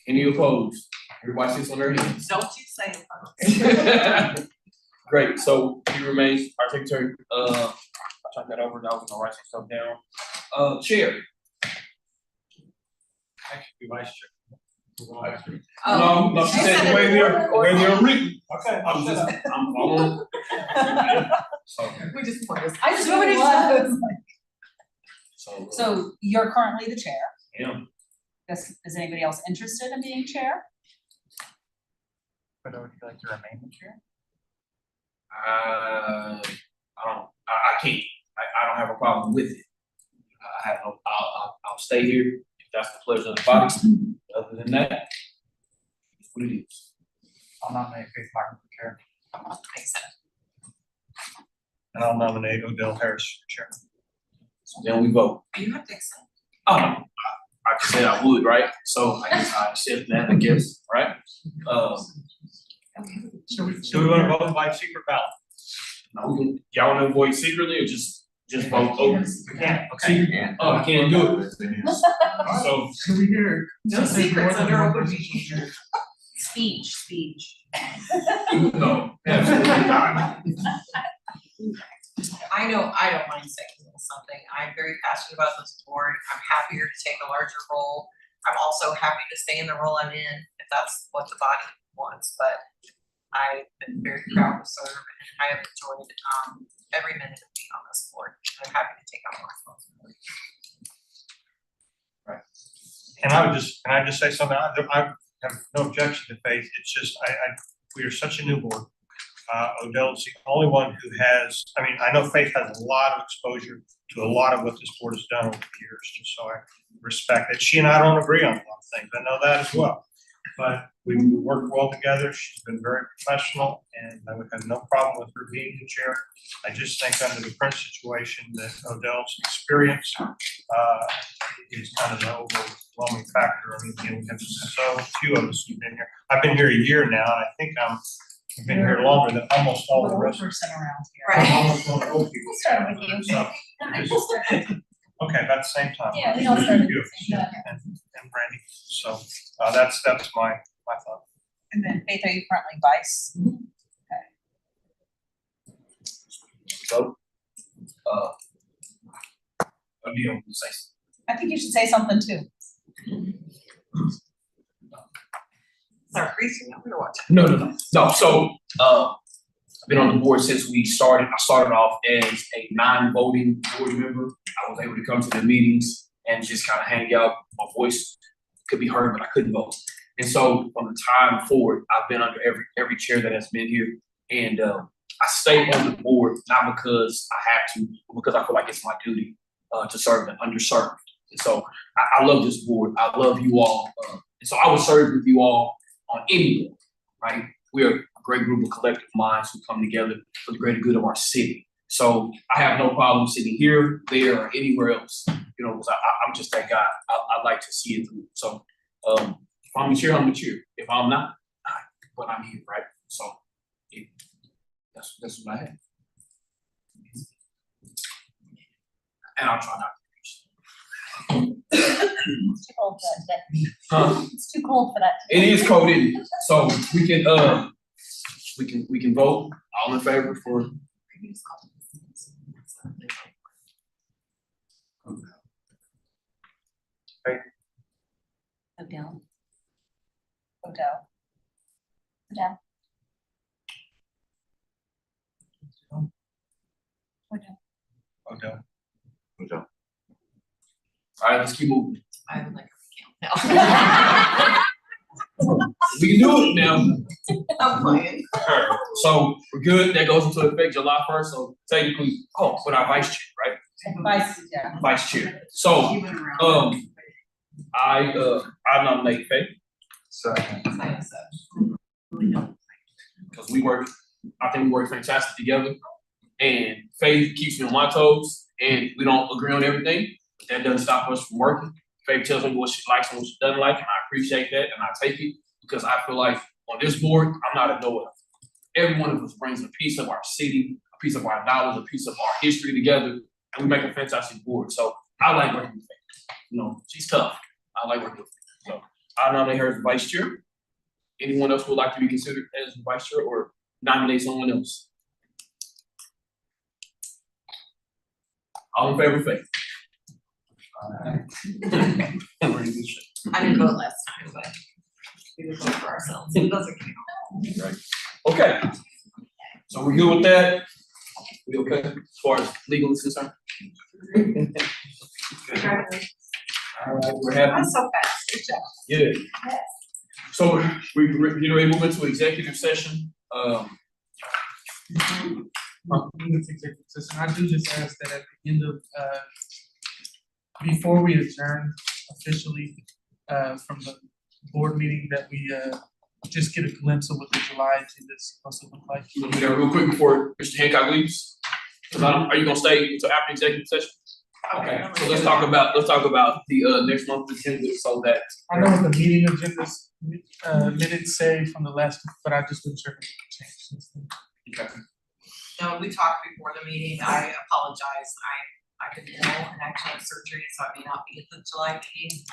Any opposed? Everybody sits on their hands. Don't you say opposed. Great, so he remains our secretary. I'll turn that over. Now we're gonna write some stuff down. Chair. Actually, vice chair. No, she said the way they're written. Okay. I'm following. We just want this. I just really was. So. So you're currently the chair. Yeah. Is anybody else interested in being chair? But would you like to remain the chair? I can't, I don't have a problem with it. I have no, I'll stay here if that's the pleasure of the body. Other than that, it's what it is. I'll nominate Faith Martin for chair. And I'll nominate Odell Harris for chair. So then we vote. You have to accept. Oh, no, I just said I would, right? So I guess I accept that, I guess, right? Do we want to vote by secret ballot? Now we can, y'all wanna vote secretly or just vote open? We can. Okay. Oh, I can't do it. So, Can we hear? No secrets under open meeting. Speech. no, absolutely not. I know I don't mind saying something. I'm very passionate about this board. I'm happier to take a larger role. I'm also happy to stay in the role I'm in if that's what the body wants, but I've been very proud to serve and I have enjoyed every minute of being on this board. I'm happy to take on more. And can I just say something? I have no objection to Faith. It's just, we are such a new board. Odell's the only one who has, I mean, I know Faith has a lot of exposure to a lot of what this board has done over the years. And so I respect that. She and I don't agree on a lot of things. I know that as well. But we work well together. She's been very professional, and I would have no problem with her being the chair. I just think under the current situation that Odell's experience is kind of the overwhelming factor. I mean, we have so few of us who've been here. I've been here a year now, and I think I've been here longer than almost all the rest. Person around here. Right. Almost all the old people. Start with you. So, okay, about the same time. Yeah, we all started at the You same time. and Brandy. So that's my thought. And then Faith, are you currently vice? So, what do you want to say? I think you should say something too. Sorry, Reese, you know what? No. So, I've been on the board since we started. I started off as a non-voting board member. I was able to come to the meetings and just kind of hang out. My voice could be heard, but I couldn't vote. And so from the time forward, I've been under every chair that has been here. And I stay on the board, not because I have to, but because I feel like it's my duty to serve the underserved. And so I love this board. I love you all. And so I would serve with you all on any board, right? We are a great group of collective minds who come together for the greater good of our city. So I have no problem sitting here, there, or anywhere else, you know, because I'm just that guy. I like to see it through. So if I'm a chair, I'm a chair. If I'm not, but I'm here, right? So that's what I have. And I'll try not to. It's too cold for that today. Huh? It's too cold for that It today. is cold, isn't it? So we can vote. All in favor for. Odell. Odell. Yeah. Odell. All right, let's keep moving. I would like to recount now. We can do it now. I'm playing. So we're good. That goes into effect July 1st. So technically, with our vice chair, right? Vice, yeah. Vice chair. So I nominate Faith because I think we work fantastic together. And Faith keeps me on my toes, and we don't agree on everything, but that doesn't stop us from working. Faith tells me what she likes and what she doesn't like, and I appreciate that, and I take it because I feel like on this board, I'm not a know-it-all. Every one of us brings a piece of our city, a piece of our knowledge, a piece of our history together, and we make a fantastic board. So I like working with Faith. You know, she's tough. I like working with her. So I nominate her as vice chair. Anyone else would like to be considered as vice chair or nominate someone else? All in favor of Faith? I didn't vote last time, but we would vote for ourselves. It doesn't count. Right. Okay. So we're good with that? We okay as far as legal is concerned? All right, we're happy. That's so fast. Good job. Yeah. So we get ready to move into executive session. Executive session. I do just ask that at the end of, before we adjourn officially, from the board meeting, that we, just get a glimpse of what the July agenda is supposed to look like. You want to do that real quick before Mr. Hancock leaves? Are you gonna stay until after executive session? Okay, so let's talk about the next month's agenda so that. I know what the meeting agendas, minutes say from the last, but I just wasn't sure if it changed since then. Okay. No, we talked before the meeting. I apologize. I could ill and actually have surgery, so I may not be at the July meeting.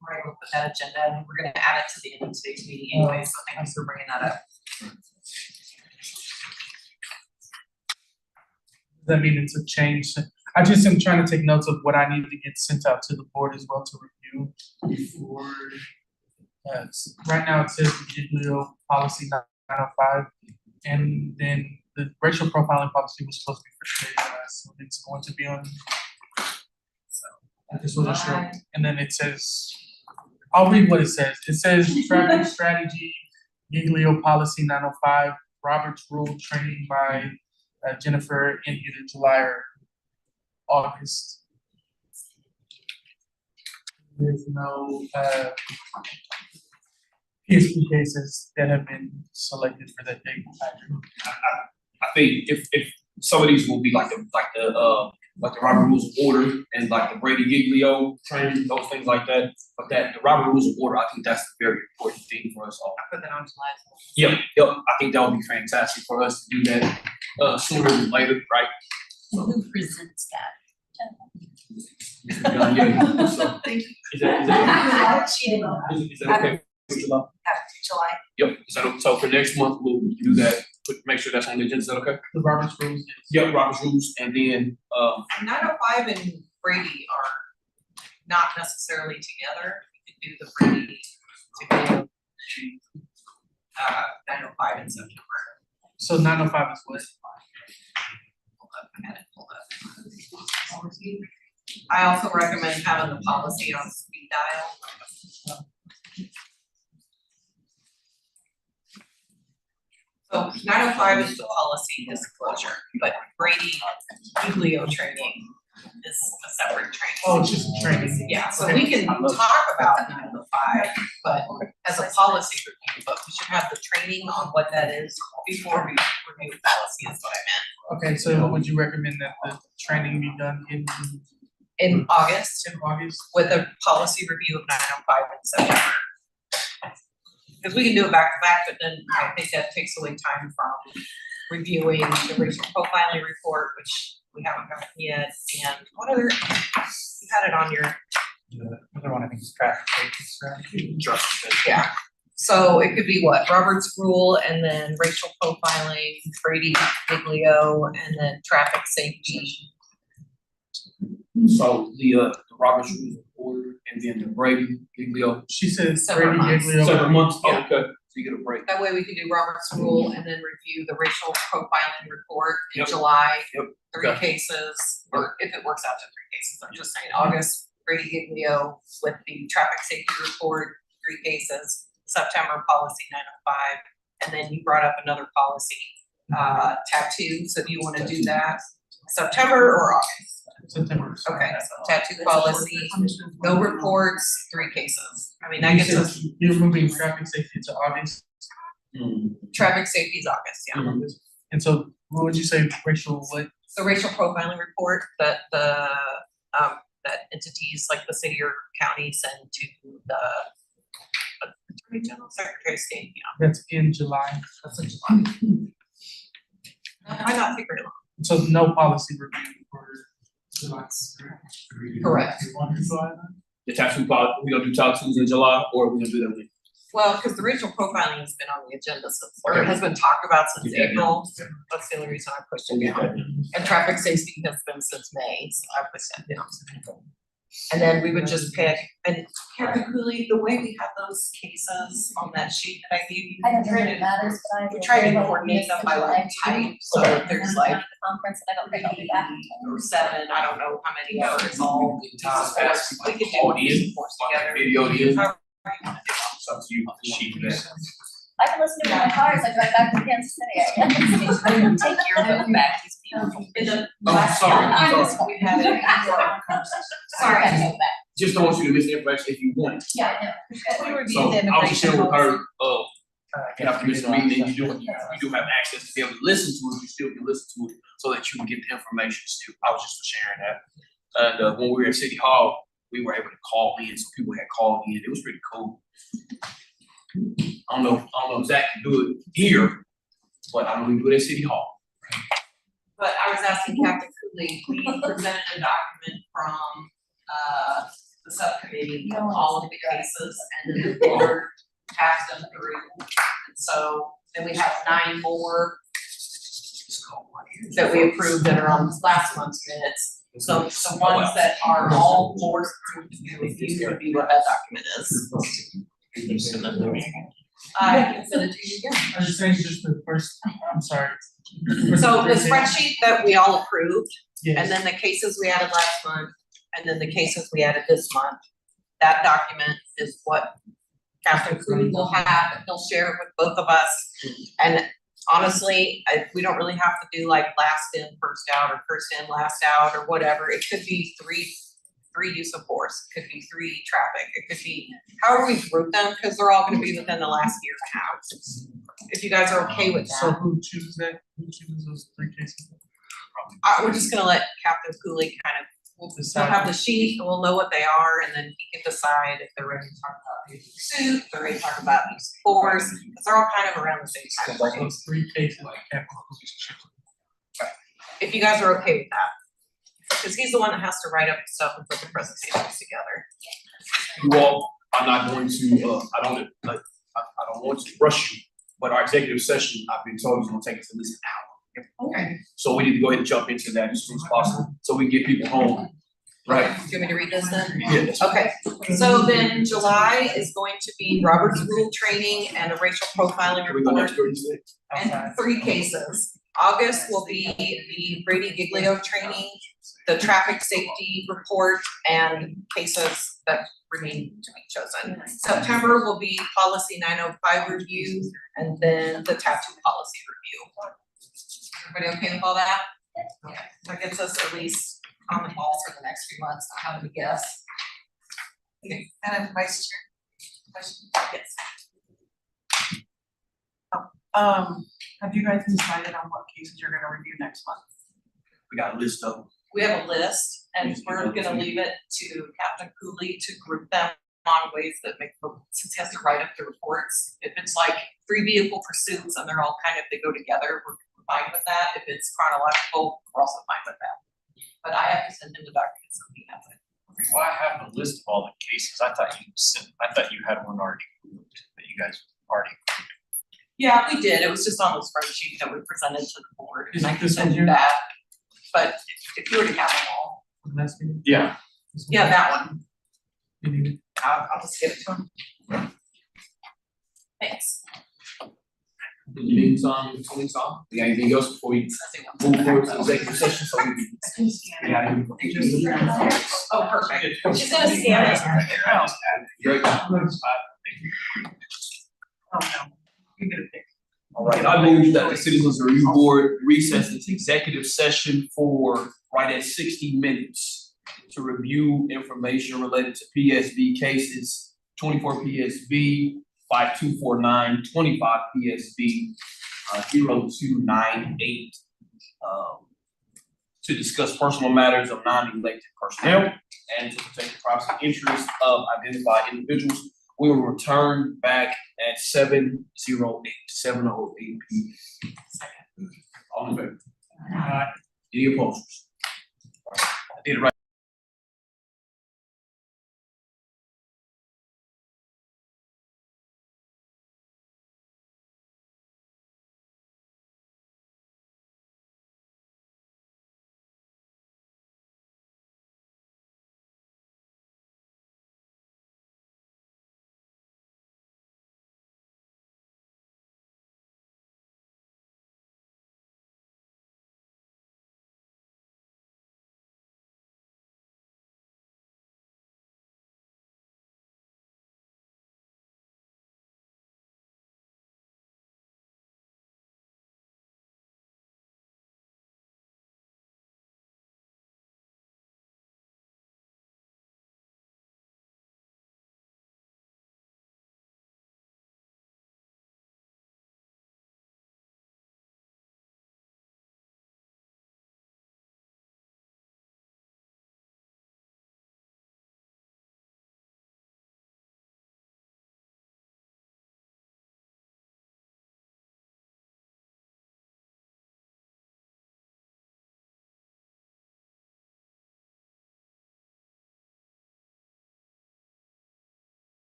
We're able to put that agenda, and we're gonna add it to the end of today's meeting anyway, so thank you for bringing that up. Does that mean it's a change? I just am trying to take notes of what I need to get sent out to the board as well to review before. Right now it says the Giglio policy 905, and then the racial profiling policy was supposed to be for today, so it's going to be on. So I just wasn't sure. And then it says, I'll read what it says. It says traffic strategy, Giglio policy 905, Robert's rule training by Jennifer in either July or August. There's no PSP cases that have been selected for that date. I think if some of these will be like the Robert Rules of Order and like the Brady Giglio training, those things like that. But that the Robert Rules of Order, I think that's a very important thing for us all. Put that on July. Yep. I think that would be fantastic for us to do that sooner than later, right? Who presents that? Yeah. So, is that okay? July. Yep. So for next month we'll do that. Make sure that's on the agenda. Is that okay? The Robert's rules. Yep, Robert's rules, and then 905 and Brady are not necessarily together. We could do the Brady together. 905 in September. So 905 is what? Hold up. I also recommend having the policy on speed dial. So 905 is the policy disclosure, but Brady Giglio training is a separate training. Oh, it's just training. Yeah, so we can talk about 905, but as a policy review, but we should have the training on what that is before we review the policy is what I meant. Okay, so would you recommend that the training be done In August, August? with a policy review of 905 in September. Because we can do it back to back, but then I think that takes away time from reviewing the racial profiling report, which we haven't gotten yet, and what other, you had it on your, The other one I think is traffic safety strategy. yeah. So it could be what, Robert's rule, and then racial profiling, Brady Giglio, and then traffic safety. so the Robert's Rules of Order, and then the Brady Giglio. She says Several Brady months. Giglio. Several months. Yeah. Okay. So you get a break. That way we can do Robert's rule and then review the racial profiling report in Yep. July. Yep. 3 Okay. cases, or if it works out to 3 cases, I'm just saying, August, Brady Giglio with the traffic safety report, 3 cases, September policy 905, and then you brought up another policy, tattoo, so if you wanna do that, September or August? September. Okay, so tattoo policy, no reports, 3 cases. I mean, that You gets said us, you're moving traffic safety to August, traffic safety is August, yeah. and so what would you say racial what? The racial profiling report that that entities like the city or county send to the Attorney General, Secretary of State, you know, That's in July. that's in July. That might not take very long. So no policy review for July. Correct. The tattoo policy, we gonna do tattoos in July, or we gonna do that with? Well, because the racial profiling has been on the agenda since, or Okay. has been talked about since Yeah. April. That's the only reason I pushed it down. And traffic safety has been since May, so I pushed that down. And then we would just pick, and Captain Cooley, the way we have those cases on that sheet that I gave you. I don't we tried think it to- matters, but I. We try to coordinate them by like type, so if there's like Conference, and I don't think I'll be back. or 7, I don't know how many are, it's all. We could do All one in, force like together. video in. However you wanna do it. It's up to you, sheet that. I can listen to it in my car as I drive back from Kansas City, I guess. Take your move back, these people. In the Oh, last sorry, time, sorry. we had it. Sorry, I know that. Just don't want you to miss the information if you want. Yeah, I know. We reviewed So the I was just sharing with immigration her, you have to miss the meeting, and you do have access to be able to listen to it, you still can listen to it, so that you can get the information still. I was just sharing that. And when we were at City Hall, we were able to call in, so people had called in, it was pretty cool. I don't know if Zach can do it here, but I know we do it at City Hall. But I was asking Captain Cooley, we presented a document from the subcommittee of all of the cases, and then the board passed them through. And so then we have 9 more that we approved that are on last month's minutes. So the ones that are all board approved to be reviewed would be what that document is. I can send it to you again. I'm just saying just the first, I'm sorry. So the spreadsheet that we all approved, Yes. and then the cases we added last month, and then the cases we added this month. That document is what Captain Cooley will have, and he'll share it with both of us. And honestly, we don't really have to do like last in, first out, or first in, last out, or whatever. It could be three use of force, it could be 3 traffic, it could be however we group them, because they're all gonna be within the last year and a half. If you guys are okay with So that, who chooses that? Who chooses those 3 cases? we're just gonna let Captain Cooley kind of, we'll have the sheet, we'll know what they are, and then he can decide if they're ready to talk about use of pursuit, if they're ready to talk about use of force, because they're all kind of around the same time. So those 3 cases, Captain Cooley's choosing. If you guys are okay with that. Because he's the one that has to write up the stuff and put the presentations together. You all, I'm not going to, I don't want to rush you, but our executive session, I've been told is gonna take us at least an hour. Okay. So we need to go ahead and jump into that as soon as possible, so we can get people home, right? Do you want me to read this then? Yes. Okay, so then July is going to be Robert's Rule Training and a racial profiling Can we go report next 36? and 3 cases. August will be the Brady Giglio training, the traffic safety report, and cases that remain to be chosen. September will be policy 905 review, and then the tattoo policy review. Everybody okay with all that? Okay, that gets us at least on the ball for the next few months, not having to guess. Okay, And Vice Chair, question? yes. Have you guys decided on what cases you're gonna review next month? We got a list of them. We have a list, and we're gonna leave it to Captain Cooley to group them on ways that make, since he has to write up the reports. If it's like 3 vehicle pursuits and they're all kind of, they go together, we're fine with that. If it's chronological, we're also fine with that. But I have to send him the documents so he has it. Well, I have a list of all the cases. I thought you had one already moved, that you guys already. Yeah, we did. It was just on the spreadsheet that we presented to the board, Is and I it can this send one you here? that. But if you already have them all, Last meeting? Yeah. This one? yeah, that one, You need it? I'll just give it to him. Thanks. In the meantime, between time, you got anything else before we move forward to executive session, so we can. Yeah. Oh, perfect. She's gonna scan it. Great. Oh, no. You're gonna pick. All right, I move that the Citizens Review Board recess its executive session for right at 60 minutes to review information related to PSV cases, 24 PSV, 5249, 25 PSV, 0298, to discuss personal matters of non-elected personnel and to protect the privacy interests of identified individuals. We will return back at 7:08 p.m. All in favor? Any opposed? I did it right.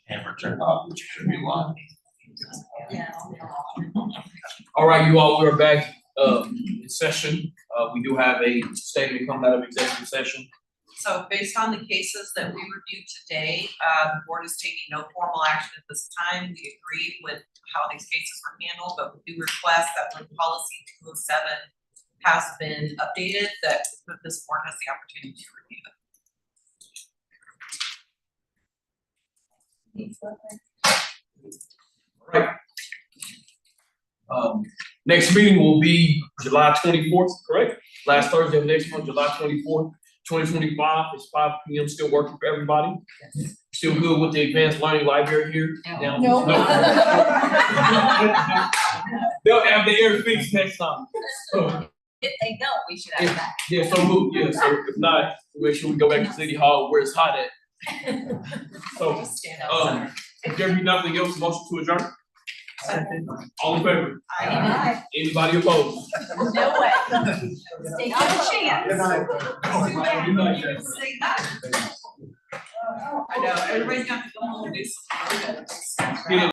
Camera turned off, which should be live. All right, you all, we're back in session. We do have a statement coming out of executive session. So based on the cases that we reviewed today, the board is taking no formal action at this time. We agree with how these cases were handled, but we do request that when policy 207 has been updated, that this board has the opportunity to review it. All right. Next meeting will be July 24th, correct? Last Thursday of next month, July 24th, 2025. It's 5 p.m. Still working for everybody. Still good with the advanced learning library here? No. No. They'll have the air fixed next time. If they don't, we should have that. Yeah, so move, yeah, so if not, we'll make sure we go back to City Hall where it's hot at. So, Stand outside. if there be nothing else, motion to adjourn? All in favor? Aye. Anybody opposed? No way. Take your chance. Good night. I know, everybody's got to go home and do something. Get it.